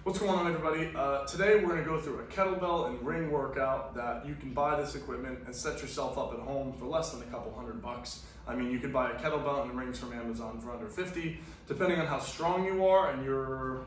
What's going on, everybody? Today we're going to go through a kettlebell and ring workout that you can buy this equipment and set yourself up at home for less than a couple $100. I mean, you could buy a kettlebell and rings from Amazon for under 50, depending on how strong you are and your,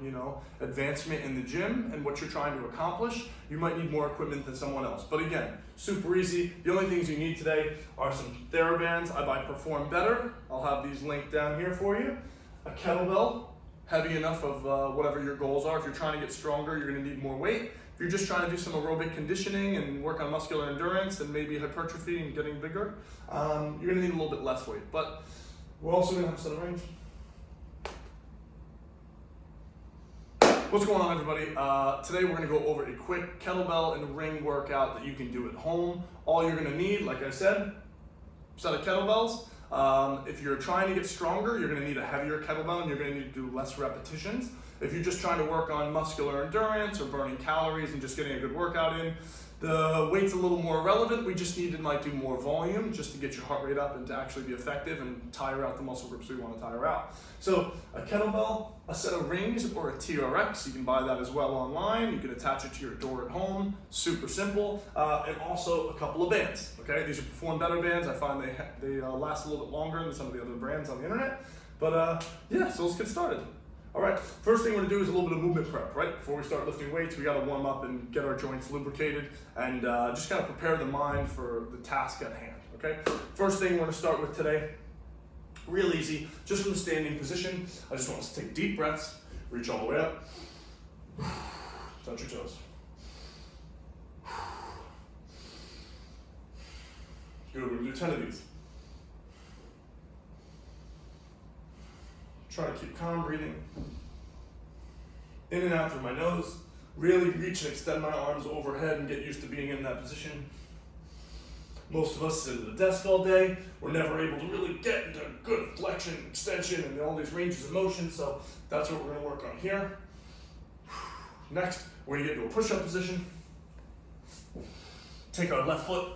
advancement in the gym and what you're trying to accomplish. You might need more equipment than someone else. But again, super easy. The only things you need today are some TheraBands. I buy Perform Better. I'll have these linked down here for you. A kettlebell, heavy enough of whatever your goals are. If you're trying to get stronger, you're going to need more weight. If you're just trying to do some aerobic conditioning and work on muscular endurance and maybe hypertrophy and getting bigger, you're going to need a little bit less weight. But we're also going to have a set of rings. What's going on, everybody? Today we're going to go over a quick kettlebell and ring workout that you can do at home. All you're going to need, like I said, a set of kettlebells. If you're trying to get stronger, you're going to need a heavier kettlebell and you're going to need to do less repetitions. If you're just trying to work on muscular endurance or burning calories and just getting a good workout in, the weight's a little more relevant. We just need to do more volume just to get your heart rate up and to actually be effective and tire out the muscle groups we want to tire out. So a kettlebell, a set of rings, or a TRX, you can buy that as well online. You can attach it to your door at home, super simple, and also a couple of bands. Okay, these are Perform Better bands. I find they last a little bit longer than some of the other brands on the internet. But yeah, so let's get started. All right, first thing we're gonna do is a little bit of movement prep, right? Before we start lifting weights, we gotta warm up and get our joints lubricated and just kind of prepare the mind for the task at hand, okay? First thing we're gonna start with today, real easy, just from the standing position. I just want us to take deep breaths, reach all the way up, touch your toes. Good, we're gonna do 10 of these. Try to keep calm breathing. In and out through my nose. Really reach and extend my arms overhead and get used to being in that position. Most of us sit at the desk all day. We're never able to really get into good flexion, extension, and all these ranges of motion, so that's what we're gonna work on here. Next, we're gonna get into a push-up position. Take our left foot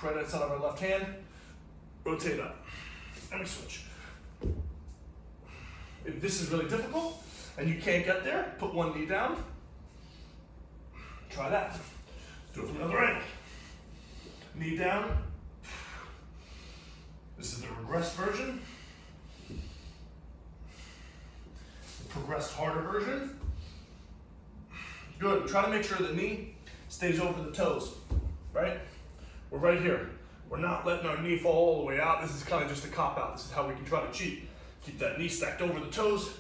right outside of our left hand, rotate up, and we switch. If this is really difficult and you can't get there, put one knee down. Try that. Do it from the other angle. Knee down. This is the regressed version. The progressed harder version. Good. Try to make sure the knee stays over the toes, right? We're right here. We're not letting our knee fall all the way out. This is kind of just a cop-out. This is how we can try to cheat. Keep that knee stacked over the toes,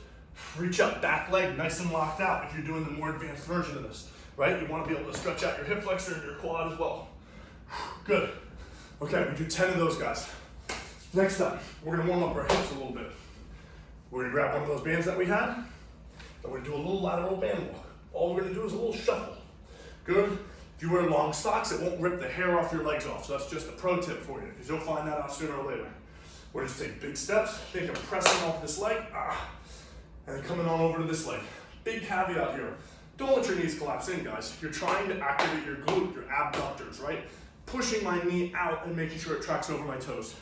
reach up, back leg nice and locked out if you're doing the more advanced version of this, right? You want to be able to stretch out your hip flexor and your quad as well. Good. Okay, we do 10 of those guys. Next up, we're gonna warm up our hips a little bit. We're gonna grab one of those bands that we had, and we're gonna do a little lateral band walk. All we're gonna do is a little shuffle. Good. If you wear long socks, it won't rip the hair off your legs off, so that's just a pro tip for you, because you'll find that out sooner or later. We're just take big steps, think of pressing off this leg, and then coming on over to this leg. Big caveat here, don't let your knees collapse in, guys. You're trying to activate your glute, your abductors, right? Pushing my knee out and making sure it tracks over my toes.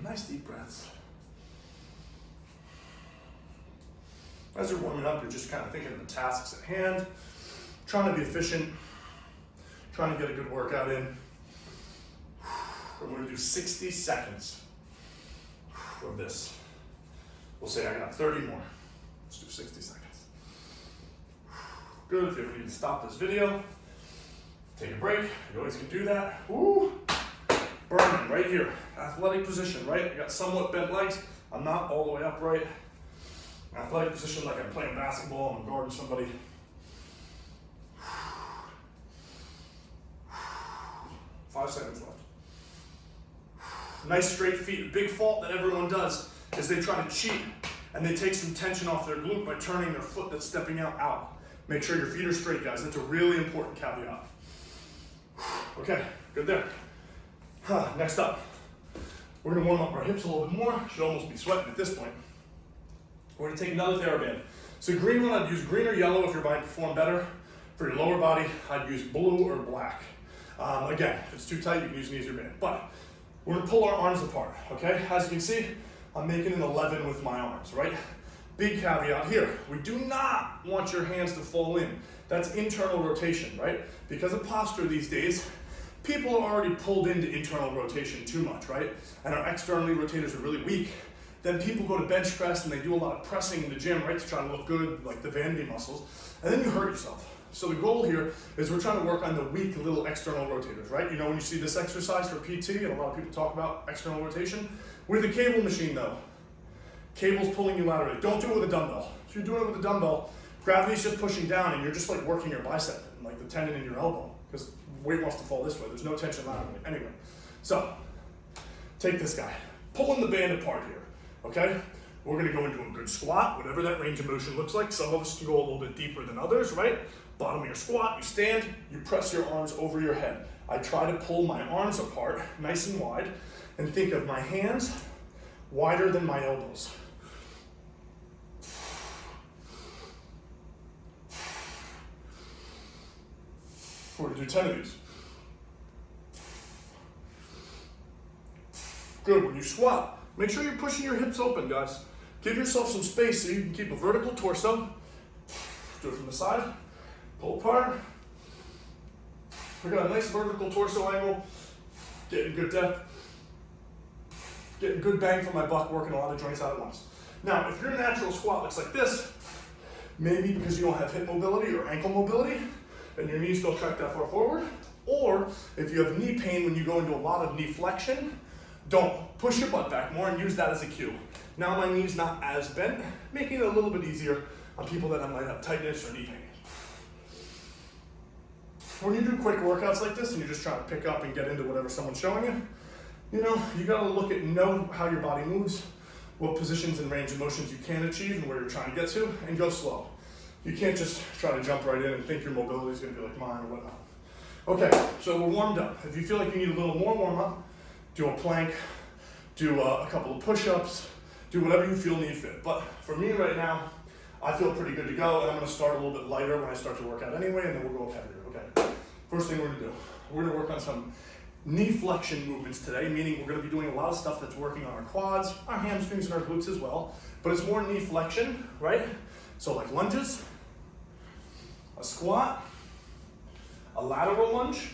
Nice deep breaths. As you're warming up, you're just kind of thinking of the tasks at hand, trying to be efficient, trying to get a good workout in. We're going to do 60 seconds of this. We'll say I got 30 more. Let's do 60 seconds. Good. If you ever need to stop this video, take a break. You always can do that. Woo! Burning right here. Athletic position, right? I got somewhat bent legs. I'm not all the way upright. Athletic position like I'm playing basketball and I'm guarding somebody. 5 seconds left. Nice straight feet. A big fault that everyone does is they try to cheat and they take some tension off their glute by turning their foot that's stepping out. Make sure your feet are straight, guys. That's a really important caveat. Okay, good there. Next up, we're gonna warm up our hips a little bit more. Should almost be sweating at this point. We're gonna take another TheraBand. So green one, I'd use green or yellow if you're buying Perform Better. For your lower body, I'd use blue or black. Again, if it's too tight, you can use an easier band. But we're gonna pull our arms apart, okay? As you can see, I'm making an 11 with my arms, right? Big caveat here, we do not want your hands to fall in. That's internal rotation, right? Because of posture these days, people are already pulled into internal rotation too much, right? And our externally rotators are really weak. Then people go to bench press and they do a lot of pressing in the gym, right? To try to look good, like the vanity muscles, and then you hurt yourself. So the goal here is we're trying to work on the weak little external rotators, right? You know, when you see this exercise for PT, and a lot of people talk about external rotation, with a cable machine though, cable's pulling you laterally. Don't do it with a dumbbell. If you're doing it with a dumbbell, gravity's just pushing down and you're just like working your bicep and like the tendon in your elbow, because weight wants to fall this way. There's no tension laterally. Anyway, so take this guy, pulling the band apart here, okay? We're gonna go into a good squat, whatever that range of motion looks like. Some of us can go a little bit deeper than others, right? Bottom of your squat, you stand, you press your arms over your head. I try to pull my arms apart, nice and wide, and think of my hands wider than my elbows. We're gonna do 10 of these. Good, when you squat, make sure you're pushing your hips open, guys. Give yourself some space so you can keep a vertical torso. Do it from the side, pull apart. We got a nice vertical torso angle, getting good depth, getting good bang for my buck, working a lot of joints out at once. Now, if your natural squat looks like this, maybe because you don't have hip mobility or ankle mobility, and your knees don't track that far forward, or if you have knee pain when you go into a lot of knee flexion, don't push your butt back more and use that as a cue. Now my knee's not as bent, making it a little bit easier on people that might have tightness or knee pain. When you do quick workouts like this and you're just trying to pick up and get into whatever someone's showing you, you know, you gotta look at, know how your body moves, what positions and range of motions you can achieve and where you're trying to get to, and go slow. You can't just try to jump right in and think your mobility is gonna be like mine or whatnot. Okay, so we're warmed up. If you feel like you need a little more warm up, do a plank, do a couple of push-ups, do whatever you feel need fit. But for me right now, I feel pretty good to go, and I'm gonna start a little bit lighter when I start to work out anyway, and then we'll go heavier, okay? First thing we're gonna do, we're gonna work on some knee flexion movements today, meaning we're gonna be doing a lot of stuff that's working on our quads, our hamstrings, and our glutes as well, but it's more knee flexion, right? So like lunges, a squat, a lateral lunge,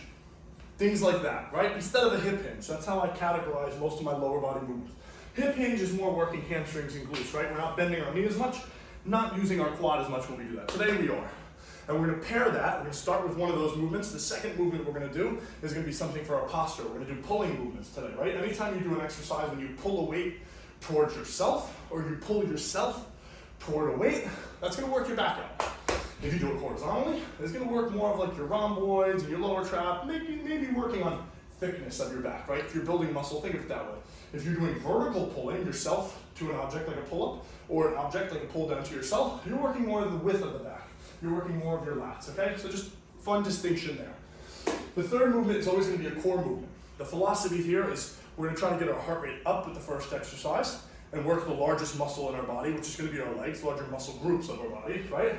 things like that, right? Instead of a hip hinge. That's how I categorize most of my lower body movements. Hip hinge is more working hamstrings and glutes, right? We're not bending our knee as much, not using our quad as much when we do that. Today we are. And we're gonna pair that. We're gonna start with one of those movements. The second movement we're gonna do is gonna be something for our posture. We're gonna do pulling movements today, right? Anytime you do an exercise, when you pull a weight towards yourself, or you pull yourself toward a weight, that's gonna work your back out. If you do it horizontally, it's gonna work more of like your rhomboids and your lower trap, maybe working on thickness of your back, right? If you're building muscle, think of it that way. If you're doing vertical pulling yourself to an object like a pull-up, or an object like a pull down to yourself, you're working more of the width of the back. You're working more of your lats, okay? So just fun distinction there. The third movement is always gonna be a core movement. The philosophy here is we're gonna try to get our heart rate up with the first exercise and work the largest muscle in our body, which is gonna be our legs, larger muscle groups of our body, right?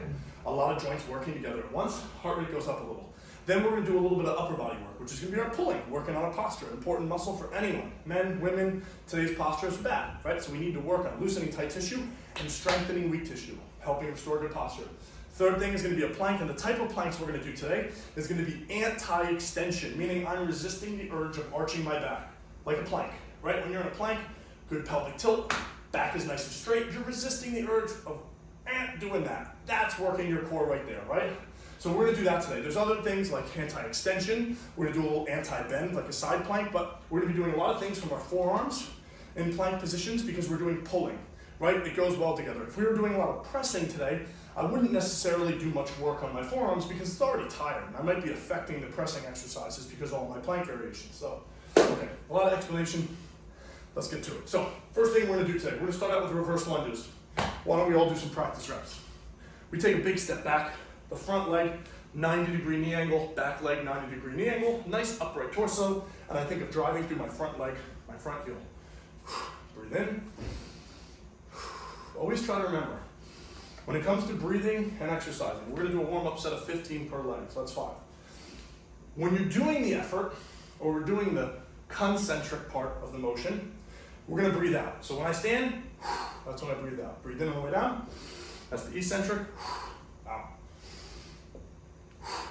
A lot of joints working together at once, heart rate goes up a little. Then we're gonna do a little bit of upper body work, which is gonna be our pulling, working on our posture, important muscle for anyone. Men, women, today's posture is bad, right? So we need to work on loosening tight tissue and strengthening weak tissue, helping restore good posture. Third thing is gonna be a plank, and the type of planks we're gonna do today is gonna be anti-extension, meaning I'm resisting the urge of arching my back, like a plank, right? When you're in a plank, good pelvic tilt, back is nice and straight, you're resisting the urge of doing that. That's working your core right there, right? So we're gonna do that today. There's other things like anti-extension, we're gonna do a little anti-bend, like a side plank, but we're gonna be doing a lot of things from our forearms in plank positions because we're doing pulling, right? It goes well together. If we were doing a lot of pressing today, I wouldn't necessarily do much work on my forearms because it's already tired. And I might be affecting the pressing exercises because of all my plank variations. So, okay, a lot of explanation. Let's get to it. So, first thing we're gonna do today, we're gonna start out with reverse lunges. Why don't we all do some practice reps? We take a big step back, the front leg, 90-degree knee angle, back leg, 90-degree knee angle, nice upright torso, and I think of driving through my front leg, my front heel. Breathe in. Always try to remember, when it comes to breathing and exercising, we're gonna do a warm-up set of 15 per leg, so that's 5. When you're doing the effort, or we're doing the concentric part of the motion, We're gonna breathe out. So when I stand, that's when I breathe out. Breathe in on the way down. That's the eccentric, out.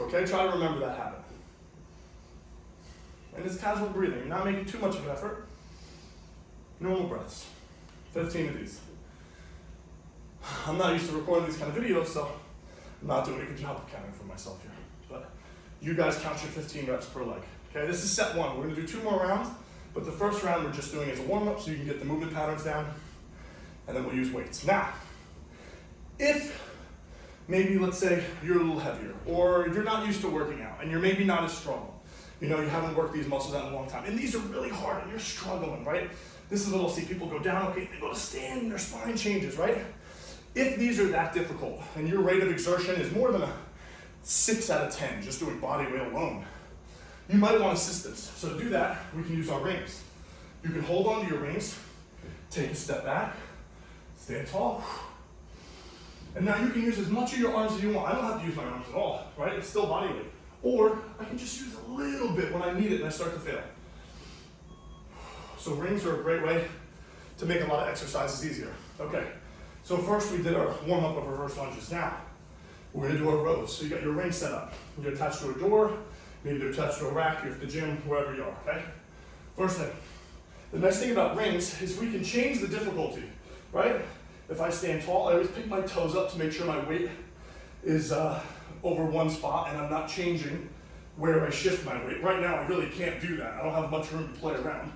Okay, try to remember that habit. And it's casual breathing. You're not making too much of an effort. Normal breaths. 15 of these. I'm not used to recording these kind of videos, so I'm not doing a good job of counting for myself here. But you guys count your 15 reps per leg. Okay, this is set one. We're gonna do 2 more rounds, but the first round we're just doing as a warm-up so you can get the movement patterns down, and then we'll use weights. Now, if maybe, let's say, you're a little heavier, or you're not used to working out, and you're maybe not as strong, you know, you haven't worked these muscles out in a long time, and these are really hard, and you're struggling, right? This is what I'll see people go down, okay, they go to stand, and their spine changes, right? If these are that difficult, and your rate of exertion is more than a 6 out of 10, just doing body weight alone, you might want assistance. So to do that, we can use our rings. You can hold onto your rings, take a step back, stand tall, and now you can use as much of your arms as you want. I don't have to use my arms at all, right? It's still body weight. Or I can just use a little bit when I need it and I start to fail. So rings are a great way to make a lot of exercises easier. Okay, so first we did our warm-up of reverse lunges. Now, we're gonna do our rows. So you got your ring set up. You're attached to a door, maybe they're attached to a rack, you're at the gym, wherever you are, okay? First thing, the nice thing about rings is we can change the difficulty, right? If I stand tall, I always pick my toes up to make sure my weight is over one spot and I'm not changing where I shift my weight. Right now, I really can't do that. I don't have much room to play around.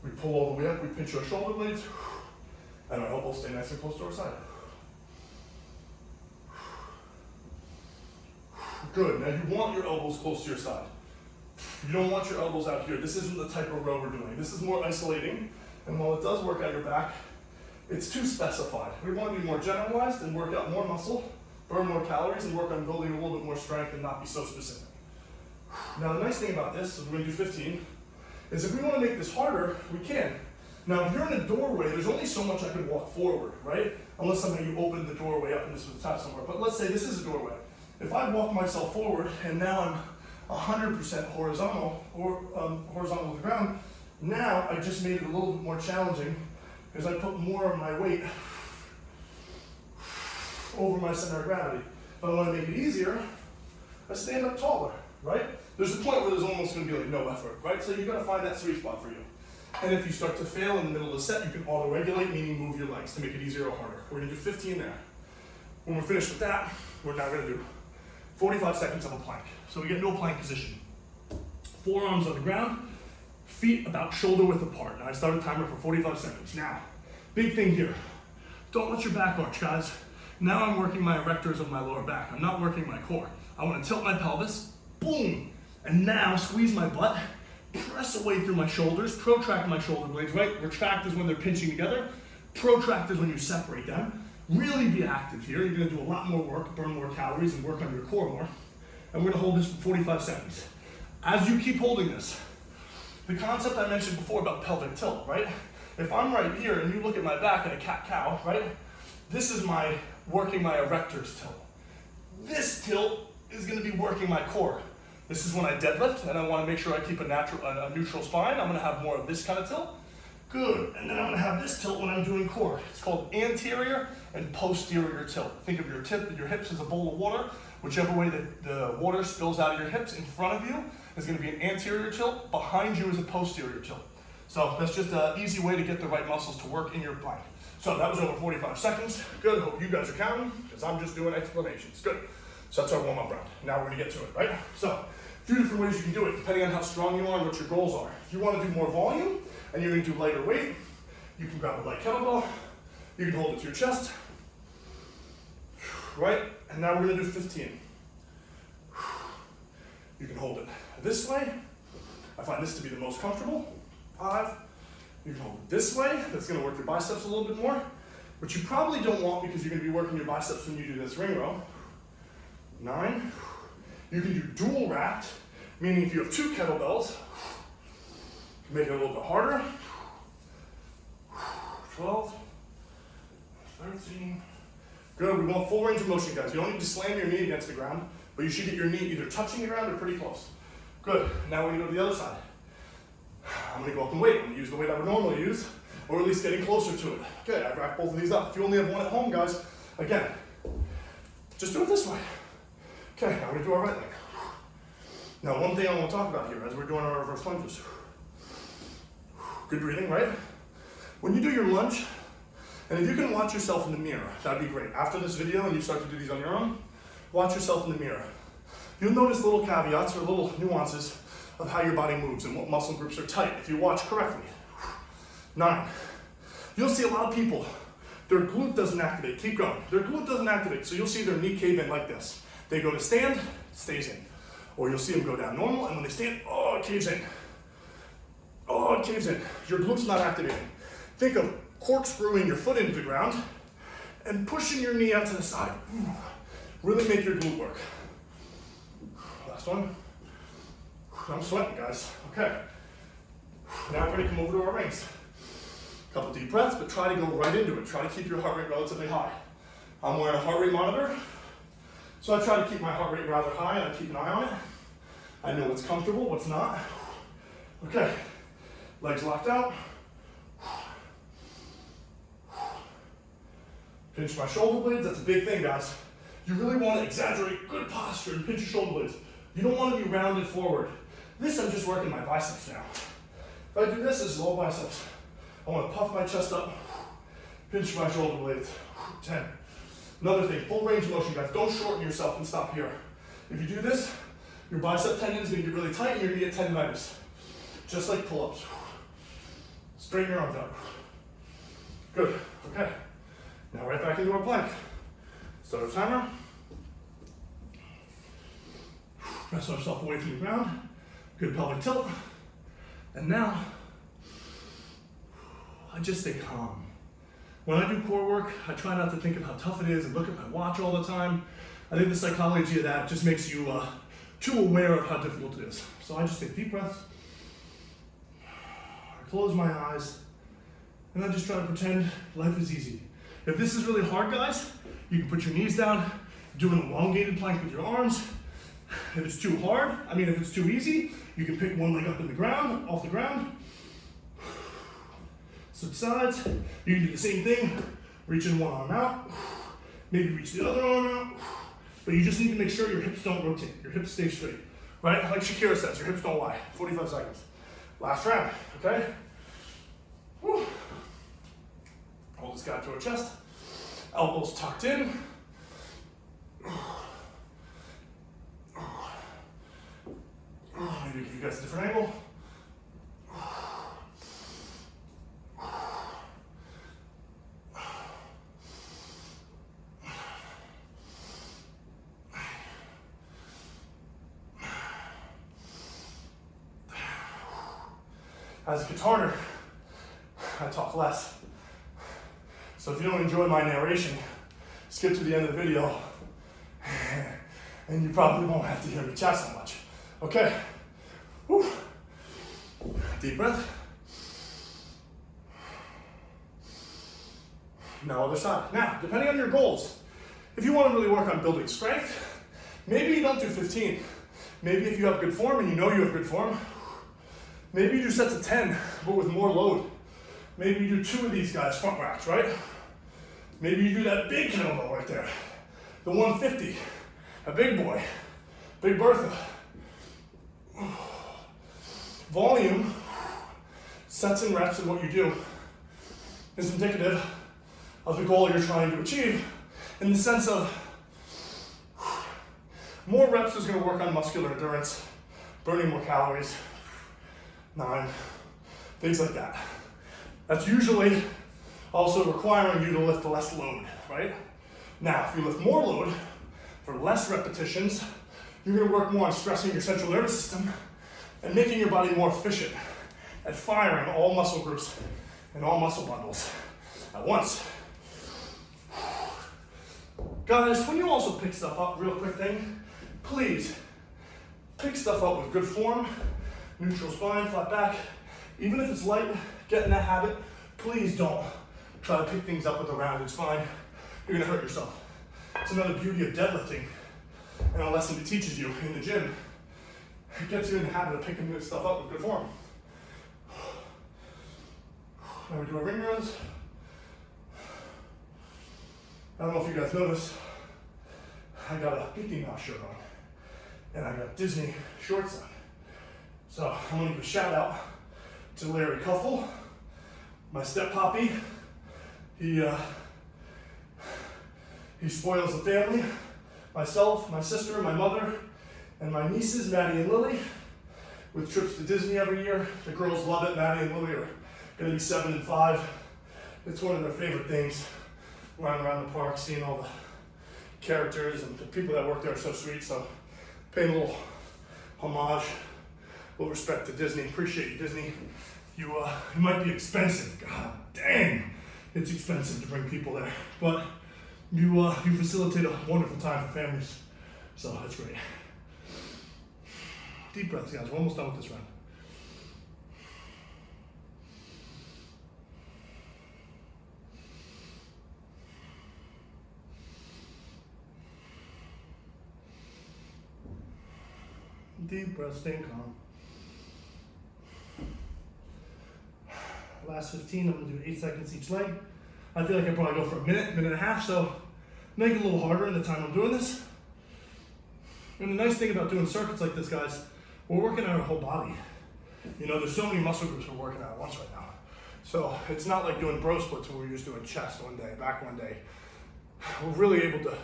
We pull all the way up, we pinch our shoulder blades, and our elbows stay nice and close to our side. Good, now you want your elbows close to your side. You don't want your elbows out here. This isn't the type of row we're doing. This is more isolating, and while it does work out your back, it's too specified. We want to be more generalized and work out more muscle, burn more calories, and work on building a little bit more strength and not be so specific. Now the nice thing about this, is we're going to do 15, is if we want to make this harder, we can. Now if you're in a doorway, there's only so much I can walk forward, right? Unless somehow you open the doorway up and this was attached somewhere. But let's say this is a doorway. If I walk myself forward and now I'm 100% horizontal or horizontal with the ground, now I just made it a little bit more challenging because I put more of my weight over my center of gravity. If I want to make it easier, I stand up taller, right? There's a point where there's almost going to be like no effort, right? So you've got to find that sweet spot for you. And if you start to fail in the middle of the set, you can auto-regulate, meaning move your legs to make it easier or harder. We're going to do 15 there. When we're finished with that, we're now going to do 45 seconds of a plank. So we get into a plank position. Forearms on the ground, feet about shoulder width apart. Now I start a timer for 45 seconds. Now, big thing here. Don't let your back arch, guys. Now I'm working my erectors of my lower back. I'm not working my core. I want to tilt my pelvis, boom, and now squeeze my butt, press away through my shoulders, protract my shoulder blades, right? Retract is when they're pinching together. Protract is when you separate them. Really be active here. You're gonna do a lot more work, burn more calories, and work on your core more. And we're gonna hold this for 45 seconds. As you keep holding this, the concept I mentioned before about pelvic tilt, right? If I'm right here and you look at my back in a cat-cow, right? This is my working my erectors tilt. This tilt is gonna be working my core. This is when I deadlift and I wanna make sure I keep a neutral spine. I'm gonna have more of this kind of tilt. Good, and then I'm gonna have this tilt when I'm doing core. It's called anterior and posterior tilt. Think of your hips as a bowl of water. Whichever way the water spills out of your hips in front of you is gonna be an anterior tilt. Behind you is a posterior tilt. So that's just an easy way to get the right muscles to work in your plank. So that was over 45 seconds. Good, hope you guys are counting, because I'm just doing explanations. Good, so that's our warm-up round. Now we're gonna get to it, right? So, a few different ways you can do it, depending on how strong you are and what your goals are. If you wanna do more volume, and you're gonna do lighter weight, you can grab a light kettlebell, you can hold it to your chest, right? And now we're gonna do 15. You can hold it this way. I find this to be the most comfortable. 5. You can hold it this way. That's gonna work your biceps a little bit more, which you probably don't want because you're gonna be working your biceps when you do this ring row. 9. You can do dual racked, meaning if you have 2 kettlebells, make it a little bit harder. 12, 13. Good, we want full range of motion, guys. You don't need to slam your knee against the ground, but you should get your knee either touching the ground or pretty close. Good, now we're gonna go to the other side. I'm gonna go up and weight. I'm gonna use the weight I would normally use, or at least getting closer to it. Okay, I rack both of these up. If you only have one at home, guys, again, just do it this way. Okay, now we're gonna do our right leg. Now, one thing I want to talk about here as we're doing our reverse lunges. Good breathing, right? When you do your lunge, and if you can watch yourself in the mirror, that'd be great. After this video and you start to do these on your own, watch yourself in the mirror. You'll notice little caveats or little nuances of how your body moves and what muscle groups are tight if you watch correctly. 9. You'll see a lot of people, their glute doesn't activate. Keep going. Their glute doesn't activate, so you'll see their knee cave in like this. They go to stand, it stays in. Or you'll see them go down normal, and when they stand, oh, it caves in. Oh, it caves in. Your glute's not activating. Think of corkscrewing your foot into the ground and pushing your knee out to the side. Really make your glute work. Last one. I'm sweating, guys. Okay. Now we're gonna come over to our rings. Couple deep breaths, but try to go right into it. Try to keep your heart rate relatively high. I'm wearing a heart rate monitor, so I try to keep my heart rate rather high and I keep an eye on it. I know what's comfortable, what's not. Okay, legs locked out. Pinch my shoulder blades, that's a big thing, guys. You really want to exaggerate good posture and pinch your shoulder blades. You don't want to be rounded forward. This, I'm just working my biceps now. If I do this, is low biceps. I want to puff my chest up, pinch my shoulder blades. 10. Another thing, full range of motion, guys. Don't shorten yourself and stop here. If you do this, your bicep tendons are going to get really tight and you're going to get tendinitis. Just like pull-ups. Straighten your arms out. Good. Okay. Now right back into our plank. Start our timer. Press ourselves away from the ground. Good pelvic tilt. And now, I just stay calm. When I do core work, I try not to think of how tough it is and look at my watch all the time. I think the psychology of that just makes you too aware of how difficult it is. So I just take deep breaths. I close my eyes. And I just try to pretend life is easy. If this is really hard, guys, you can put your knees down, do an elongated plank with your arms. If it's too hard, if it's too easy, you can pick one leg up in the ground, off the ground. Switch sides. You can do the same thing, reaching one arm out, maybe reach the other arm out, but you just need to make sure your hips don't rotate, your hips stay straight, right? Like Shakira says, your hips don't lie. 45 seconds. Last round, okay? Whew. Hold this guy to our chest, elbows tucked in. Maybe give you guys a different angle. As a guitar nerd, I talk less. So if you don't enjoy my narration, skip to the end of the video, and you probably won't have to hear me chat so much. Okay. Whew. Deep breath. Now other side. Now, depending on your goals, if you want to really work on building strength, maybe you don't do 15. Maybe if you have good form and you know you have good form, maybe you do sets of 10, but with more load. Maybe you do 2 of these guys, front racks, right? Maybe you do that big kettlebell right there, the 150, a big boy, Big Bertha. Volume, sets and reps, and what you do is indicative of the goal you're trying to achieve, in the sense of more reps is going to work on muscular endurance, burning more calories, 9, things like that. That's usually also requiring you to lift less load, right? Now, if you lift more load for less repetitions, you're going to work more on stressing your central nervous system and making your body more efficient at firing all muscle groups and all muscle bundles at once. Guys, when you also pick stuff up, real quick thing, please pick stuff up with good form, neutral spine, flat back. Even if it's light, get in that habit. Please don't try to pick things up with a rounded spine. You're gonna hurt yourself. It's another beauty of deadlifting and a lesson it teaches you in the gym. It gets you in the habit of picking this stuff up with good form. Now we do our ring rows. I don't know if you guys noticed, I got a Mickey Mouse shirt on, and I got Disney shorts on. So I'm gonna give a shout out to Larry Cuffle, my step poppy. He spoils the family, myself, my sister, my mother, and my nieces, Maddie and Lily, with trips to Disney every year. The girls love it. Maddie and Lily are gonna be 7 and 5. It's one of their favorite things, running around the park, seeing all the characters, and the people that work there are so sweet. So paying a little homage, a little respect to Disney. Appreciate you, Disney. You might be expensive. God dang, it's expensive to bring people there, but you facilitate a wonderful time for families. So that's great. Deep breaths, guys. We're almost done with this round. Deep breath, staying calm. Last 15, I'm gonna do 8 seconds each leg. I feel like I probably go for a minute and a half, so make it a little harder in the time I'm doing this. And the nice thing about doing circuits like this, guys, we're working on our whole body. You know, there's so many muscle groups we're working on at once right now. So it's not like doing bro splits where we're just doing chest one day, back one day. We're really able to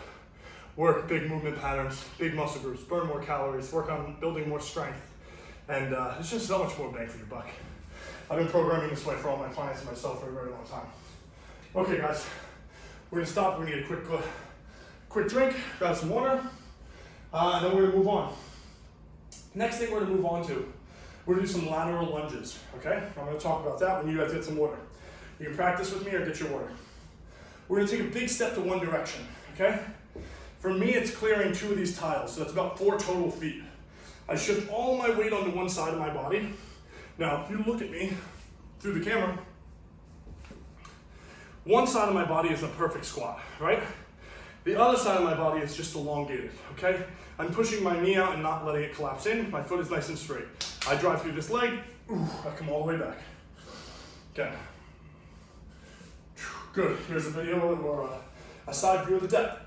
work big movement patterns, big muscle groups, burn more calories, work on building more strength. And it's just so much more bang for your buck. I've been programming this way for all my clients and myself for a very long time. Okay, guys, we're gonna stop. We're gonna get a quick drink, grab some water, and then we're gonna move on. Next thing we're gonna move on to, we're gonna do some lateral lunges, okay? I'm gonna talk about that when you guys get some water. You can practice with me or get your water. We're gonna take a big step to one direction, okay? For me, it's clearing 2 of these tiles, so that's about 4 total feet. I shift all my weight onto one side of my body. Now, if you look at me through the camera, one side of my body is a perfect squat, right? The other side of my body is just elongated, okay? I'm pushing my knee out and not letting it collapse in. My foot is nice and straight. I drive through this leg, I come all the way back. Okay. Good, here's a video or a side view of the depth.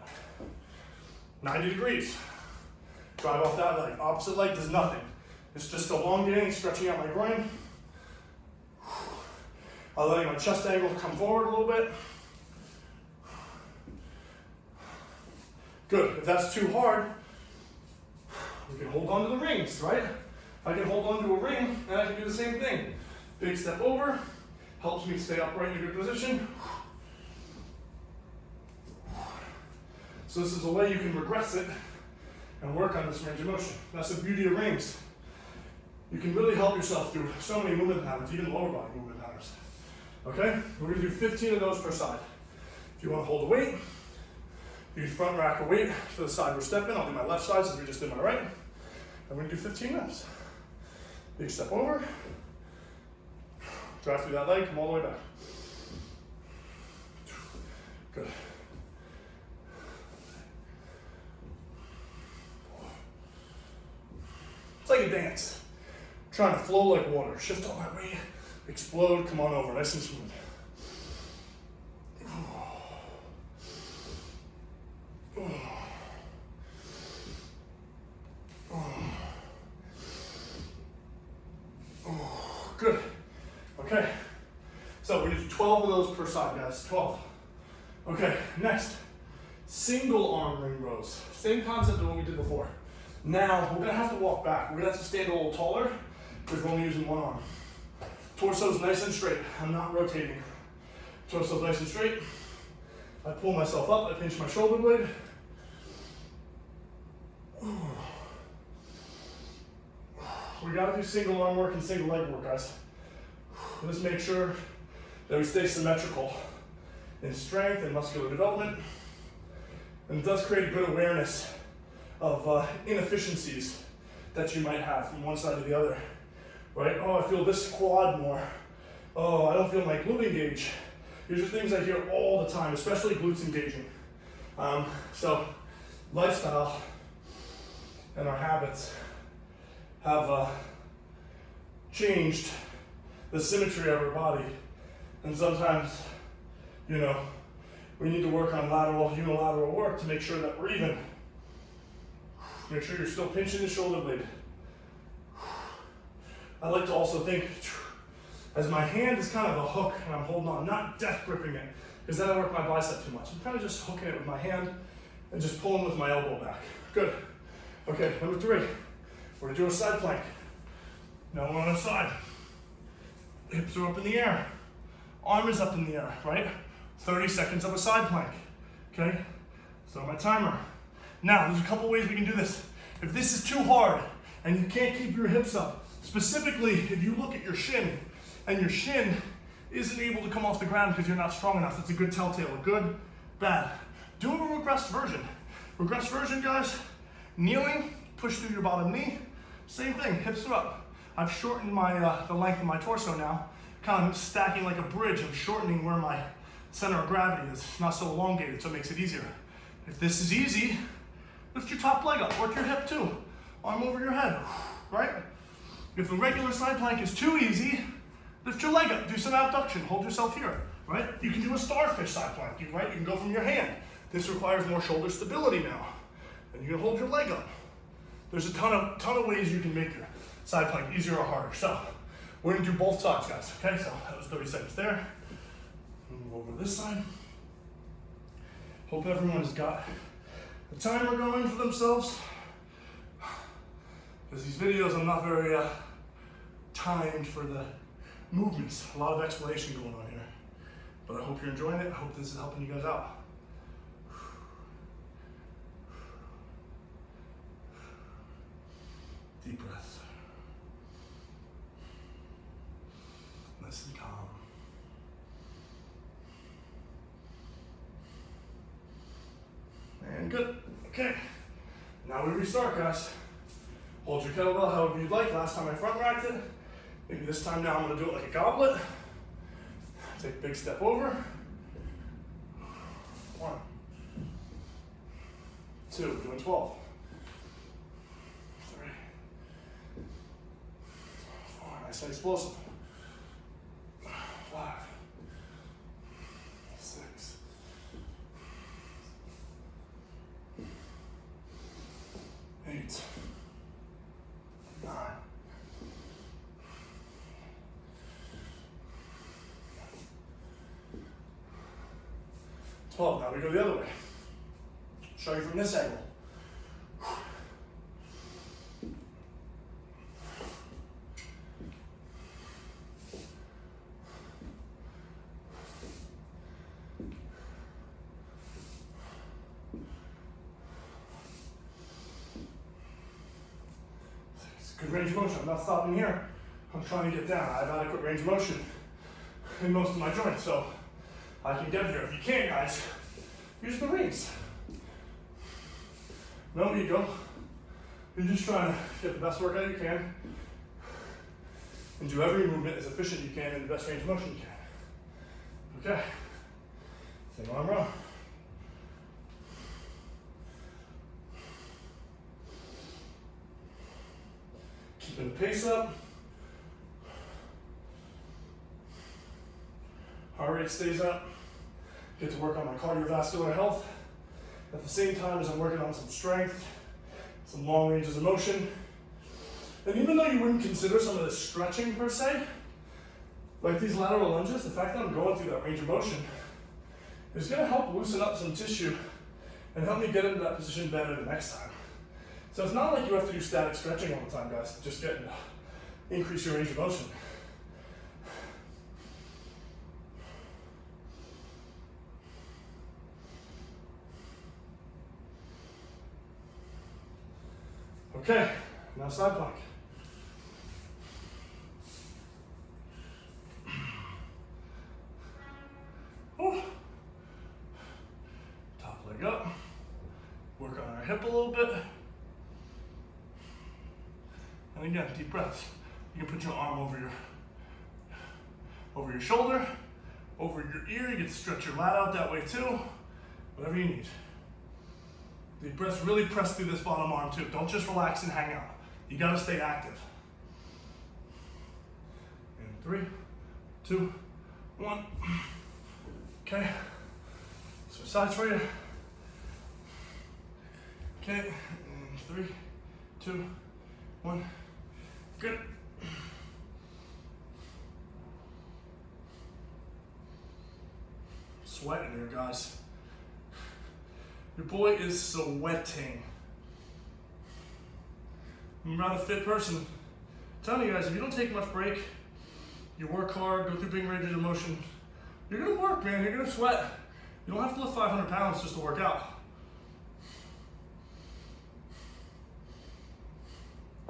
90 degrees. Drive off that leg. Opposite leg does nothing. It's just elongating, stretching out my groin. I'm letting my chest angle come forward a little bit. Good. If that's too hard, we can hold on to the rings, right? I can hold on to a ring, and I can do the same thing. Big step over, helps me stay upright in a good position. So this is a way you can regress it and work on this range of motion. That's the beauty of rings. You can really help yourself through so many movement patterns, even lower body movement patterns. Okay? We're gonna do 15 of those per side. If you wanna hold a weight, you front rack a weight to the side we're stepping. I'll do my left side since we just did my right. And we're gonna do 15 reps. Big step over. Drive through that leg, come all the way back. Good. It's like a dance. Trying to flow like water. Shift all my weight, explode, come on over, nice and smooth. Good. Okay. So we're gonna do 12 of those per side, guys. 12. Okay, next. Single arm ring rows. Same concept as what we did before. Now, we're gonna have to walk back. We're gonna have to stand a little taller because we're only using one arm. Torso's nice and straight. I'm not rotating. Torso's nice and straight. I pull myself up, I pinch my shoulder blade. We gotta do single arm work and single leg work, guys. Let's make sure that we stay symmetrical in strength and muscular development. And it does create a good awareness of inefficiencies that you might have from one side to the other, right? Oh, I feel this quad more. Oh, I don't feel my glute engage. These are things I hear all the time, especially glutes engaging. So lifestyle and our habits have changed the symmetry of our body And sometimes, you know, we need to work on lateral, unilateral work to make sure that we're even. Make sure you're still pinching the shoulder blade. I like to also think, as my hand is kind of a hook and I'm holding on, not death gripping it, because then I work my bicep too much. I'm kind of just hooking it with my hand and just pulling with my elbow back. Good. Okay, number 3. We're gonna do a side plank. Now we're on the side. Hips are up in the air. Arm is up in the air, right? 30 seconds of a side plank, okay? So my timer. Now, there's a couple ways we can do this. If this is too hard and you can't keep your hips up, specifically if you look at your shin and your shin isn't able to come off the ground because you're not strong enough, that's a good telltale. Good, bad. Do a regressed version. Regressed version, guys, kneeling, push through your bottom knee. Same thing, hips are up. I've shortened my the length of my torso now, kind of stacking like a bridge. I'm shortening where my center of gravity is, not so elongated, so it makes it easier. If this is easy, lift your top leg up, work your hip too. Arm over your head, right? If a regular side plank is too easy, lift your leg up, do some abduction, hold yourself here, right? You can do a starfish side plank, right? You can go from your hand. This requires more shoulder stability now. And you can hold your leg up. There's a ton of ways you can make your side plank easier or harder. So, we're gonna do both sides, guys, okay? So, that was 30 seconds there. Move over to this side. Hope everyone's got the timer going for themselves. Because these videos, I'm not very timed for the movements. A lot of explanation going on here. But I hope you're enjoying it. I hope this is helping you guys out. Deep breaths. Nice and calm. And good. Okay. Now we restart, guys. Hold your kettlebell however you'd like. Last time I front racked it. Maybe this time now I'm going to do it like a goblet. Take a big step over. 1, 2, we're doing 12. 3, 4, nice and explosive. 5, 6, 8, 9, 12. Now we go the other way. Show you from this angle. It's a good range of motion. I'm not stopping here. I'm trying to get down. I have adequate range of motion in most of my joints, so I can get here. If you can't, guys, use the rings. No ego. You're just trying to get the best workout you can and do every movement as efficient you can in the best range of motion you can. Okay. Same arm row. Keeping the pace up. Heart rate stays up. Get to work on my cardiovascular health at the same time as I'm working on some strength, some long ranges of motion. And even though you wouldn't consider some of this stretching per se, like these lateral lunges, the fact that I'm going through that range of motion is going to help loosen up some tissue and help me get into that position better the next time. So it's not like you have to do static stretching all the time, guys, to just increase your range of motion. Okay, now side plank. Ooh. Top leg up. Work on our hip a little bit. And again, deep breaths. You can put your arm over your shoulder, over your ear. You get to stretch your lat out that way too. Whatever you need. Deep breaths, really press through this bottom arm too. Don't just relax and hang out. You gotta stay active. And 3, 2, 1. Okay, switch sides for you. Okay, and 3, 2, 1. Good. Sweating here, guys. Your boy is sweating. I'm not a fit person. I'm telling you guys, if you don't take much break, you work hard, go through big ranges of motion, you're gonna work, man, you're gonna sweat. You don't have to lift 500 pounds just to work out.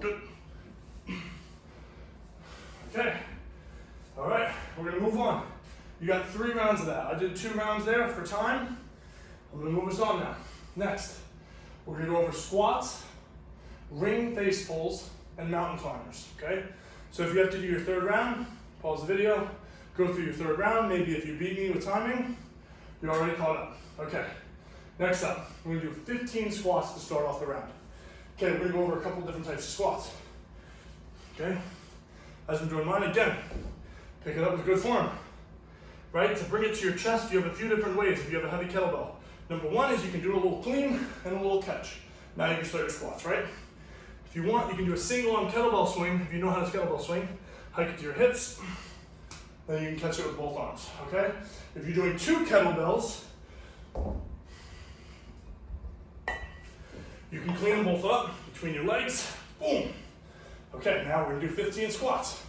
Good. Okay. All right, we're gonna move on. You got 3 rounds of that. I did 2 rounds there for time. I'm gonna move us on now. Next, we're gonna go over squats, ring face pulls, and mountain climbers, okay? So if you have to do your 3rd round, pause the video, go through your 3rd round. Maybe if you beat me with timing, you're already caught up. Okay, next up, we're gonna do 15 squats to start off the round. Okay, we're gonna go over a couple different types of squats. Okay, as I'm doing mine again, pick it up with good form. Right, to bring it to your chest, you have a few different ways if you have a heavy kettlebell. Number 1 is you can do a little clean and a little catch. Now you can start your squats, right? If you want, you can do a single arm kettlebell swing. If you know how to kettlebell swing, hike it to your hips, then you can catch it with both arms, okay? If you're doing 2 kettlebells, you can clean them both up between your legs, boom. Okay, now we're gonna do 15 squats.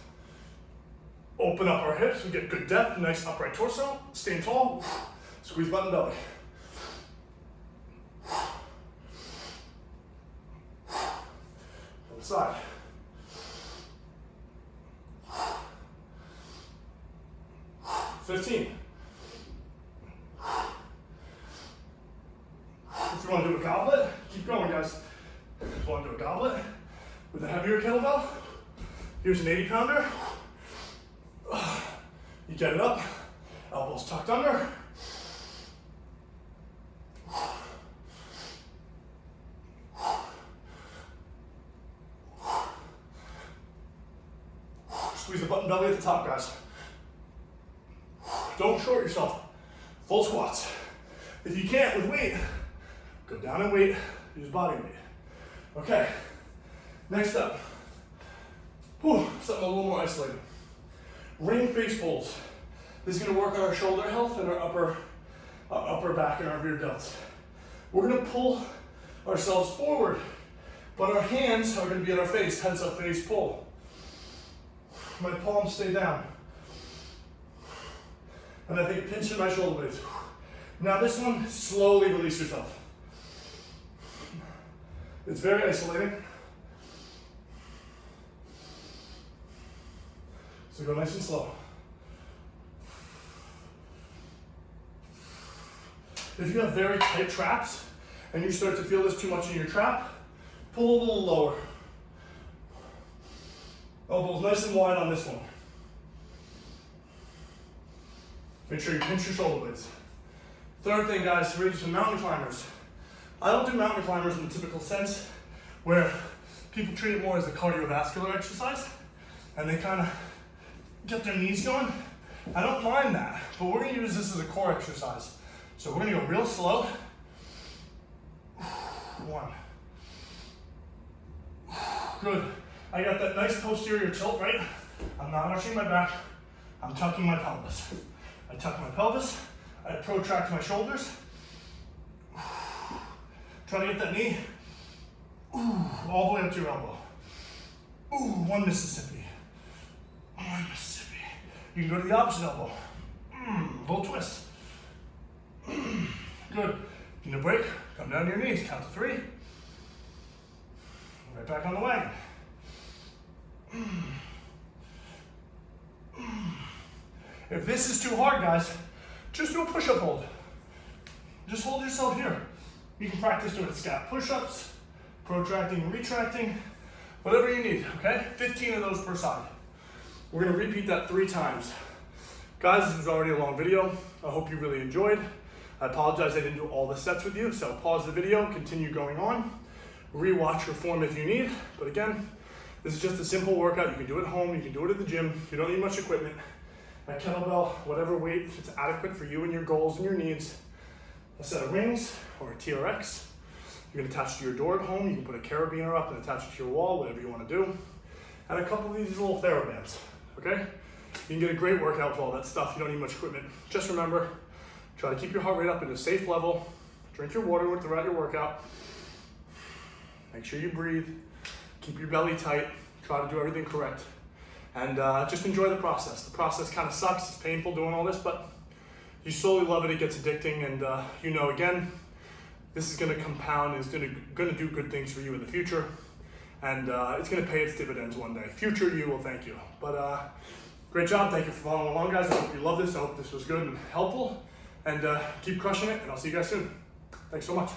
Open up our hips, we get good depth, nice upright torso, staying tall, squeeze butt and belly. Other side. If you want to do a goblet, keep going, guys. If you want to do a goblet with a heavier kettlebell, here's an 80-pounder. You get it up, elbows tucked under. Squeeze the butt and belly at the top, guys. Don't short yourself. Full squats. If you can't with weight, go down in weight, use body weight. Okay, next up. Something a little more isolated. Ring face pulls. This is going to work on our shoulder health and our upper back and our rear delts. We're going to pull ourselves forward, but our hands are going to be at our face, hence our face pull. My palms stay down. And I take a pinch in my shoulder blades. Now this one, slowly release yourself. It's very isolating. So go nice and slow. If you have very tight traps and you start to feel this too much in your trap, pull a little lower. Elbows nice and wide on this one. Make sure you pinch your shoulder blades. 3rd thing, guys, we're gonna do some mountain climbers. I don't do mountain climbers in the typical sense where people treat it more as a cardiovascular exercise and they kind of get their knees going. I don't mind that, but we're gonna use this as a core exercise. So we're gonna go real slow. 1. Good. I got that nice posterior tilt, right? I'm not arching my back, I'm tucking my pelvis. I tuck my pelvis, I protract my shoulders. Try to get that knee all the way up to your elbow. 1 Mississippi. 1 Mississippi. You can go to the opposite elbow. Little twist. Good. Need a break, come down to your knees, count to 3. Right back on the wagon. If this is too hard, guys, just do a push-up hold. Just hold yourself here. You can practice doing scap push-ups, protracting, retracting, whatever you need, okay? 15 of those per side. We're gonna repeat that 3 times. Guys, this is already a long video. I hope you really enjoyed. I apologize I didn't do all the sets with you, so pause the video, continue going on. Rewatch your form if you need, but again, this is just a simple workout. You can do it at home, you can do it at the gym. You don't need much equipment. a kettlebell, whatever weight it's adequate for you and your goals and your needs, a set of rings or a TRX. You can attach to your door at home. You can put a carabiner up and attach it to your wall, whatever you want to do. And a couple of these little TheraBands, okay? You can get a great workout with all that stuff. You don't need much equipment. Just remember, try to keep your heart rate up at a safe level. Drink your water throughout your workout. Make sure you breathe. Keep your belly tight. Try to do everything correct. And just enjoy the process. The process kind of sucks. It's painful doing all this, but you slowly love it. It gets addicting, and you know, again, this is going to compound. It's going to do good things for you in the future, and it's going to pay its dividends one day. Future you will thank you. But great job. Thank you for following along, guys. I hope you love this. I hope this was good and helpful, and keep crushing it, and I'll see you guys soon. Thanks so much.